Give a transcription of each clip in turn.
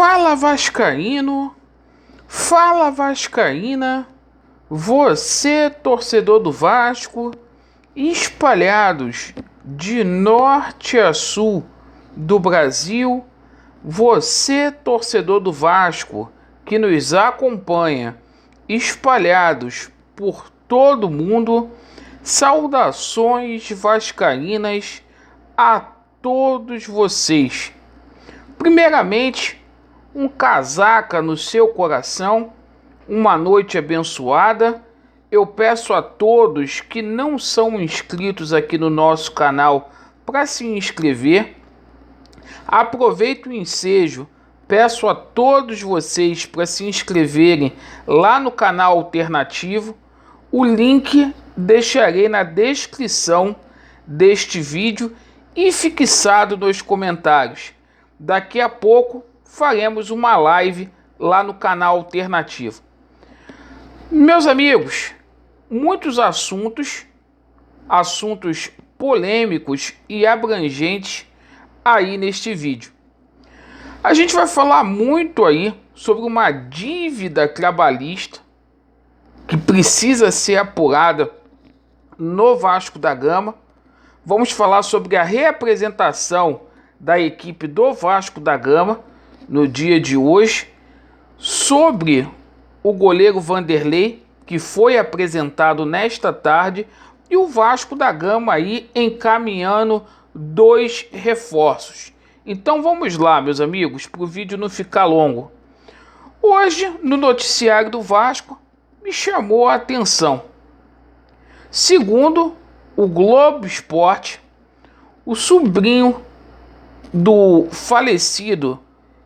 Fala Vascaíno, fala Vascaína, você torcedor do Vasco, espalhados de norte a sul do Brasil, você torcedor do Vasco que nos acompanha, espalhados por todo mundo, saudações vascaínas a todos vocês. Primeiramente, um casaca no seu coração, uma noite abençoada. Eu peço a todos que não são inscritos aqui no nosso canal para se inscrever. Aproveito o ensejo, peço a todos vocês para se inscreverem lá no canal alternativo. O link deixarei na descrição deste vídeo e fixado nos comentários. Daqui a pouco faremos uma live lá no canal alternativo. Meus amigos, muitos assuntos polêmicos e abrangentes aí neste vídeo. A gente vai falar muito aí sobre uma dívida trabalhista que precisa ser apurada no Vasco da Gama. Vamos falar sobre a reapresentação da equipe do Vasco da Gama no dia de hoje, sobre o goleiro Vanderlei, que foi apresentado nesta tarde, e o Vasco da Gama aí encaminhando 2 reforços. Então vamos lá, meus amigos, para o vídeo não ficar longo. Hoje, no noticiário do Vasco, me chamou a atenção. Segundo o Globo Esporte, o sobrinho do falecido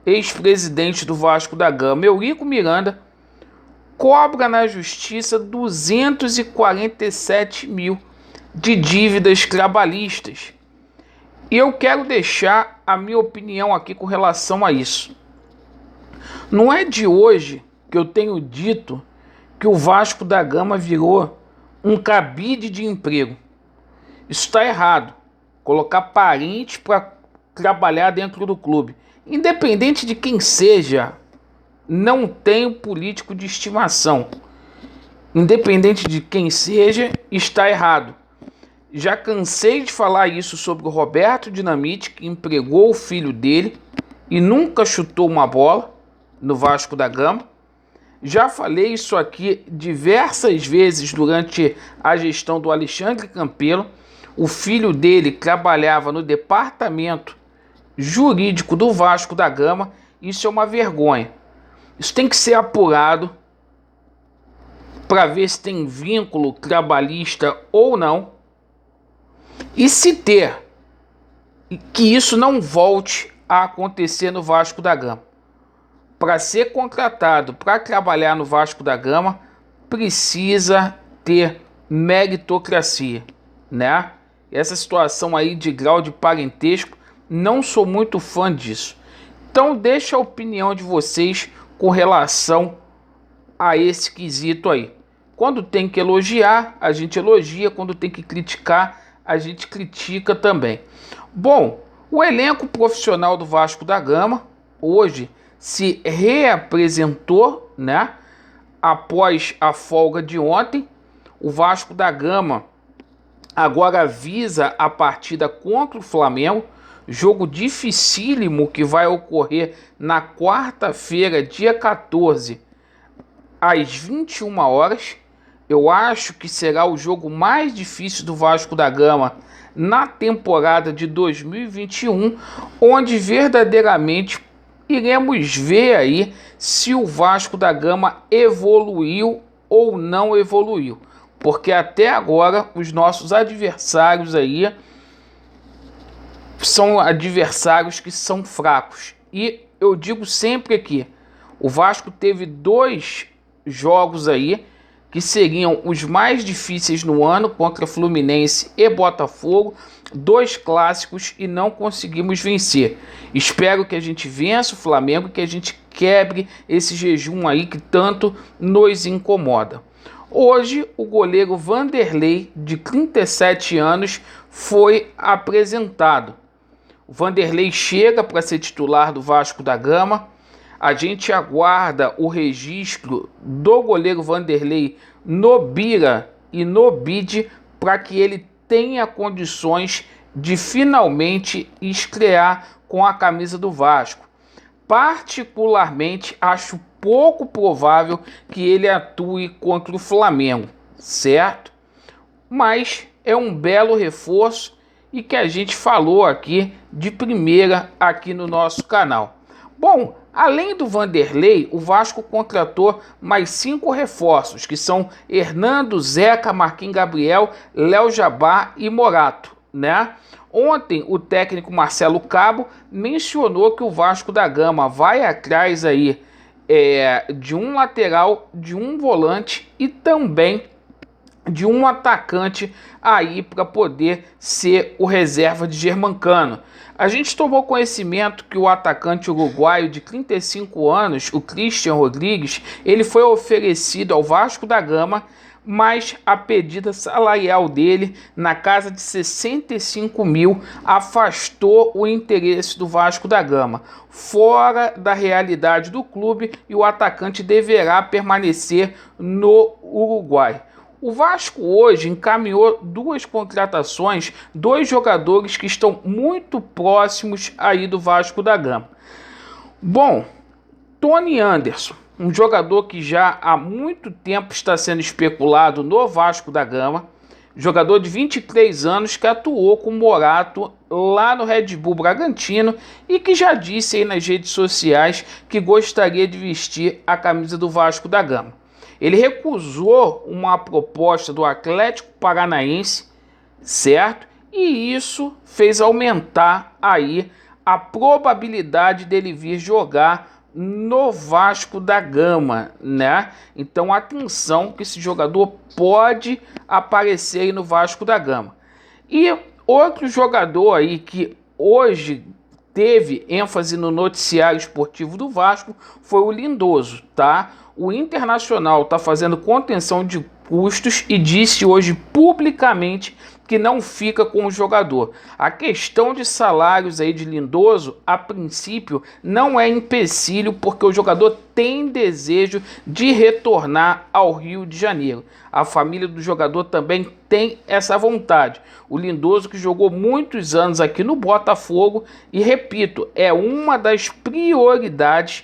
ex-presidente do Vasco da Gama, Eurico Miranda, cobra na justiça 247 mil de dívidas trabalhistas. E eu quero deixar a minha opinião aqui com relação a isso. Não é de hoje que eu tenho dito que o Vasco da Gama virou um cabide de emprego. Isso está errado. Colocar parente para trabalhar dentro do clube, independente de quem seja, não tem político de estimação. Independente de quem seja, está errado. Já cansei de falar isso sobre o Roberto Dinamite, que empregou o filho dele e nunca chutou uma bola no Vasco da Gama. Já falei isso aqui diversas vezes durante a gestão do Alexandre Campelo. O filho dele trabalhava no departamento jurídico do Vasco da Gama. Isso é uma vergonha. Isso tem que ser apurado para ver se tem vínculo trabalhista ou não. E se ter, que isso não volte a acontecer no Vasco da Gama. Para ser contratado para trabalhar no Vasco da Gama, precisa ter meritocracia, né? Essa situação aí de grau de parentesco, não sou muito fã disso. Então deixa a opinião de vocês com relação a esse quesito aí. Quando tem que elogiar, a gente elogia. Quando tem que criticar, a gente critica também. Bom, o elenco profissional do Vasco da Gama hoje se reapresentou, né? Após a folga de ontem. O Vasco da Gama agora visa a partida contra o Flamengo. Jogo dificílimo que vai ocorrer na quarta-feira, dia 14, às 21 horas. Eu acho que será o jogo mais difícil do Vasco da Gama na temporada de 2021, onde verdadeiramente iremos ver aí se o Vasco da Gama evoluiu ou não evoluiu. Porque até agora os nossos adversários aí são adversários que são fracos. E eu digo sempre aqui, o Vasco teve 2 jogos aí que seriam os mais difíceis no ano, contra Fluminense e Botafogo, 2 clássicos, e não conseguimos vencer. Espero que a gente vença o Flamengo, que a gente quebre esse jejum aí que tanto nos incomoda. Hoje, o goleiro Vanderlei, de 37 anos, foi apresentado. O Vanderlei chega para ser titular do Vasco da Gama. A gente aguarda o registro do goleiro Vanderlei no Bira e no BID para que ele tenha condições de finalmente estrear com a camisa do Vasco. Particularmente, acho pouco provável que ele atue contra o Flamengo, certo? Mas é um belo reforço e que a gente falou aqui de primeira aqui no nosso canal. Bom, além do Vanderlei, o Vasco contratou mais 5 reforços, que são Hernando, Zeca, Marquinhos Gabriel, Léo Jabá e Morato, né? Ontem o técnico Marcelo Cabo mencionou que o Vasco da Gama vai atrás aí de um lateral, de um volante e também de um atacante aí para poder ser o reserva de Germancano. A gente tomou conhecimento que o atacante uruguaio de 35 anos, o Christian Rodrigues, ele foi oferecido ao Vasco da Gama, mas a pedida salarial dele, na casa de 65 mil, afastou o interesse do Vasco da Gama, fora da realidade do clube, e o atacante deverá permanecer no Uruguai. O Vasco hoje encaminhou 2 contratações, 2 jogadores que estão muito próximos aí do Vasco da Gama. Bom, Tony Anderson, um jogador que já há muito tempo está sendo especulado no Vasco da Gama, jogador de 23 anos que atuou com o Morato lá no Red Bull Bragantino e que já disse aí nas redes sociais que gostaria de vestir a camisa do Vasco da Gama. Ele recusou uma proposta do Atlético Paranaense, certo? E isso fez aumentar aí a probabilidade dele vir jogar no Vasco da Gama, né? Então atenção que esse jogador pode aparecer aí no Vasco da Gama. E outro jogador aí que hoje teve ênfase no noticiário esportivo do Vasco foi o Lindoso, tá? O Internacional está fazendo contenção de custos e disse hoje publicamente que não fica com o jogador. A questão de salários aí de Lindoso, a princípio, não é empecilho, porque o jogador tem desejo de retornar ao Rio de Janeiro. A família do jogador também tem essa vontade. O Lindoso, que jogou muitos anos aqui no Botafogo, e repito, é uma das prioridades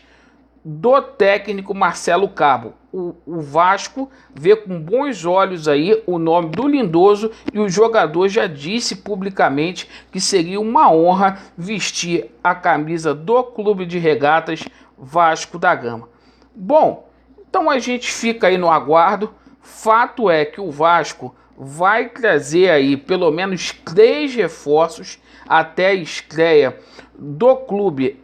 do técnico Marcelo Cabo. O Vasco vê com bons olhos aí o nome do Lindoso e o jogador já disse publicamente que seria uma honra vestir a camisa do Clube de Regatas Vasco da Gama. Bom, então a gente fica aí no aguardo. Fato é que o Vasco vai trazer aí pelo menos 3 reforços até a estreia do clube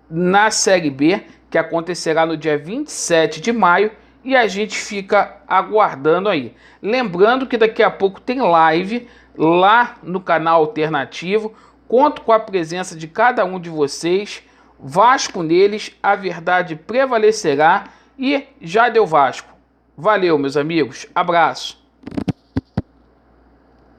na Série B, que acontecerá no dia 27 de maio, e a gente fica aguardando aí. Lembrando que daqui a pouco tem live lá no canal Alternativo, conto com a presença de cada um de vocês, Vasco neles, a verdade prevalecerá e já deu Vasco. Valeu, meus amigos, abraço.